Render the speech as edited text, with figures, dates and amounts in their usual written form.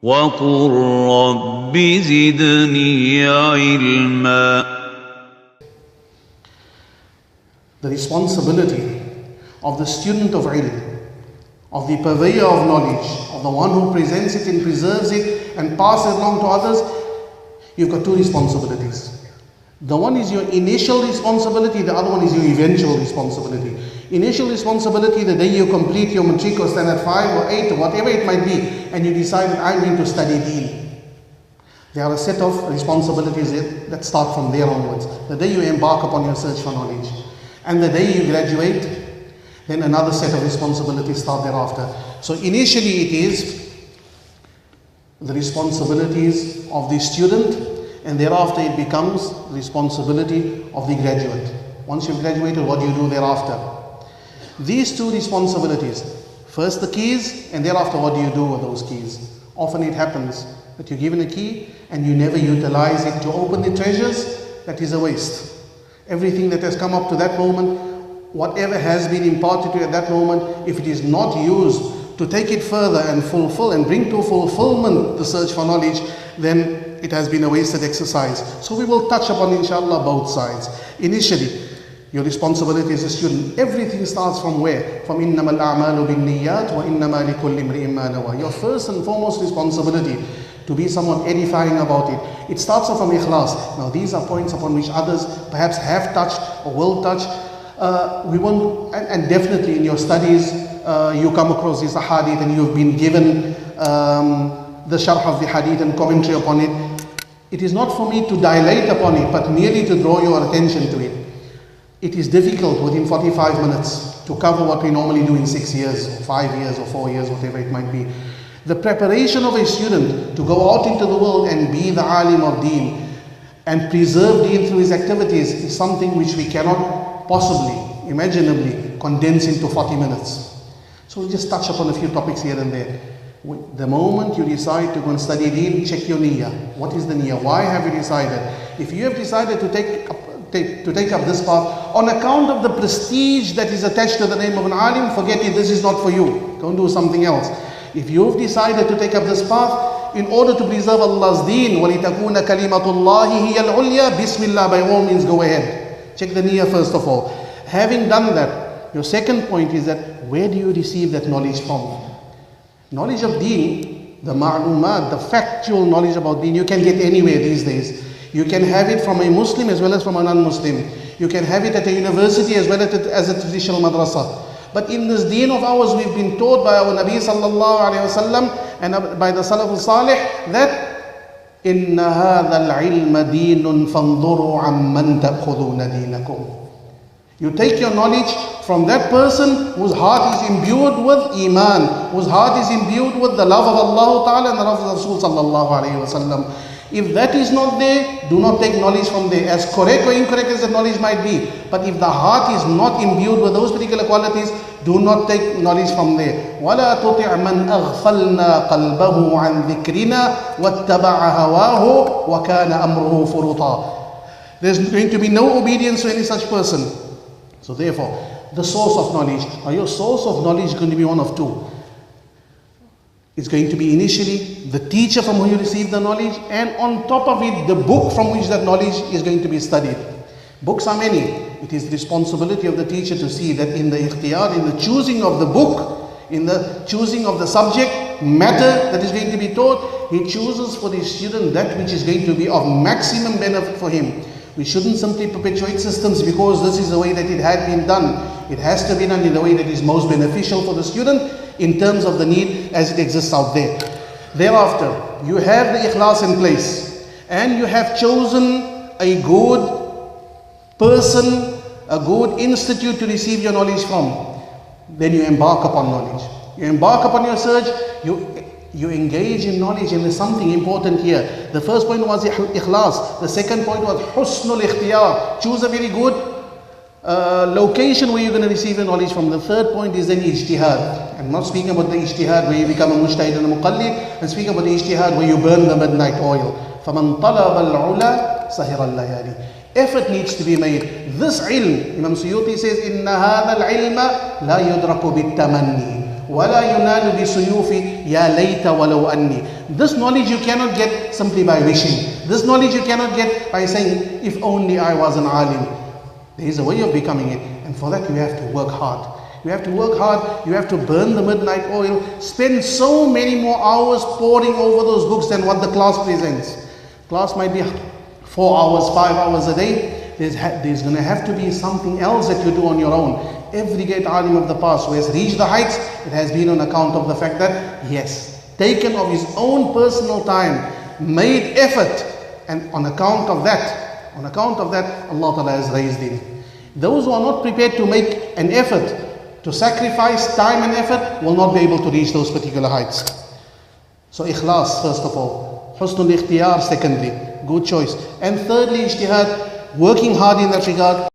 وقل رب زدني علما. The responsibility of the student of ilm, of the purveyor of knowledge, of the one who presents it and preserves it and passes it along to others, you've got two responsibilities. The one is your initial responsibility, the other one is your eventual responsibility. Initial responsibility, the day you complete your matric or standard 5 or 8 or whatever it might be, and you decide that I'm going to study deen. There are a set of responsibilities that start from there onwards. The day you embark upon your search for knowledge. And the day you graduate, then another set of responsibilities start thereafter. So initially it is the responsibilities of the student, and thereafter it becomes the responsibility of the graduate. Once you've graduated, what do you do thereafter? These two responsibilities, first the keys, and thereafter what do you do with those keys? Often it happens that you're given a key and you never utilize it to open the treasures. That is a waste. Everything that has come up to that moment, whatever has been imparted to you at that moment, if it is not used to take it further and fulfill and bring to fulfillment the search for knowledge, then it has been a wasted exercise. So we will touch upon, inshallah, both sides. Initially, your responsibility as a student, everything starts from where? From إِنَّمَا الْأَعْمَالُ بِالنِّيَّاتِ وَإِنَّمَا لِكُلِّ امْرِئٍ مَّا نَوَى. Your first and foremost responsibility to be somewhat edifying about it. It starts off from ikhlas. Now these are points upon which others perhaps have touched or will touch. We won't, and definitely in your studies, you come across this hadith and you've been given the sharh of the hadith and commentary upon it. It is not for me to dilate upon it, but merely to draw your attention to it. It is difficult within 45 minutes to cover what we normally do in 6 years, or 5 years, or 4 years, whatever it might be. The preparation of a student to go out into the world and be the alim of deen and preserve deen through his activities is something which we cannot possibly, imaginably condense into 40 minutes. So we'll just touch upon a few topics here and there. The moment you decide to go and study deen, check your niyyah. What is the niyyah? Why have you decided? If you have decided to take up this path on account of the prestige that is attached to the name of an alim, forget it, this is not for you. Go and do something else. If you've decided to take up this path in order to preserve Allah's deen, وَلِتَكُونَ كَلِمَةُ اللَّهِ هِيَ الْعُلْيَا, Bismillah, by all means go ahead. Check the niyyah first of all. Having done that, your second point is that where do you receive that knowledge from? Knowledge of deen, the ma'lumat, the factual knowledge about deen, you can get anywhere these days. You can have it from a Muslim as well as from a non-Muslim. You can have it at a university as well as a traditional madrasa. But in this deen of ours, we've been taught by our Nabi sallallahu alayhi wasallam and by the Salaf al-Salih that إِنَّ هَذَا الْعِلْمَ دِينٌ فَانْظُرُوا عَمَّنْ تَأْخُذُونَ دِينَكُمْ. You take your knowledge from that person whose heart is imbued with iman, whose heart is imbued with the love of Allah Ta'ala and the love of Rasul sallallahu alayhi wasallam. If that is not there, do not take knowledge from there, as correct or incorrect as the knowledge might be. But if the heart is not imbued with those particular qualities, do not take knowledge from there. وَلَا تُطِعْ مَنْ أَغْفَلْنَا قَلْبَهُ عَنْ ذِكْرِنَا وَاتَّبَعَ هَوَاهُ وَكَانَ أَمْرُهُ فُرُطًا. There's going to be no obedience to any such person. So therefore, the source of knowledge, or your source of knowledge is going to be one of two. It's going to be initially the teacher from whom you receive the knowledge, and on top of it, the book from which that knowledge is going to be studied. Books are many. It is the responsibility of the teacher to see that in the ikhtiyar, in the choosing of the book, in the choosing of the subject matter that is going to be taught, he chooses for the student that which is going to be of maximum benefit for him. We shouldn't simply perpetuate systems because this is the way that it had been done. It has to be done in the way that is most beneficial for the student in terms of the need as it exists out there. Thereafter, you have the ikhlas in place and you have chosen a good person, a good institute to receive your knowledge from. Then you embark upon knowledge. You embark upon your search, you engage in knowledge, and there's something important here. The first point was ikhlas. The second point was husnul ikhtiyar. Choose a very good location where you're going to receive your knowledge from. The third point is then ijtihad. I'm not speaking about the ijtihad where you become a mujtahid and a muqallid. I'm speaking about the ijtihad where you burn the midnight oil. فَمَنْ طَلَبَ الْعُلَى سَهِرَ اللَّيَالِي. Effort needs to be made. This ilm, Imam Suyuti says, إِنَّ هَذَا الْعِلْمَ لَا يُدْرَكُ بِالتَّمَنِّي وَلَا يُنَالُ بِسُيُوفِ يَا لَيْتَ وَلَوْ أَنِّي. This knowledge you cannot get simply by wishing. This knowledge you cannot get by saying, if only I was an alim. There is a way of becoming it, and for that you have to work hard. You have to work hard, you have to burn the midnight oil, spend so many more hours poring over those books than what the class presents. Class might be 4 hours, 5 hours a day. There's going to have to be something else that you do on your own. Every great alim of the past who has reached the heights, it has been on account of the fact that he has taken of his own personal time, made effort, and on account of that, Allah Ta'ala has raised him. Those who are not prepared to make an effort, to sacrifice time and effort, will not be able to reach those particular heights. So ikhlas first of all, husnul ikhtiyar secondly, good choice, and thirdly ijtihad, working hard in that regard.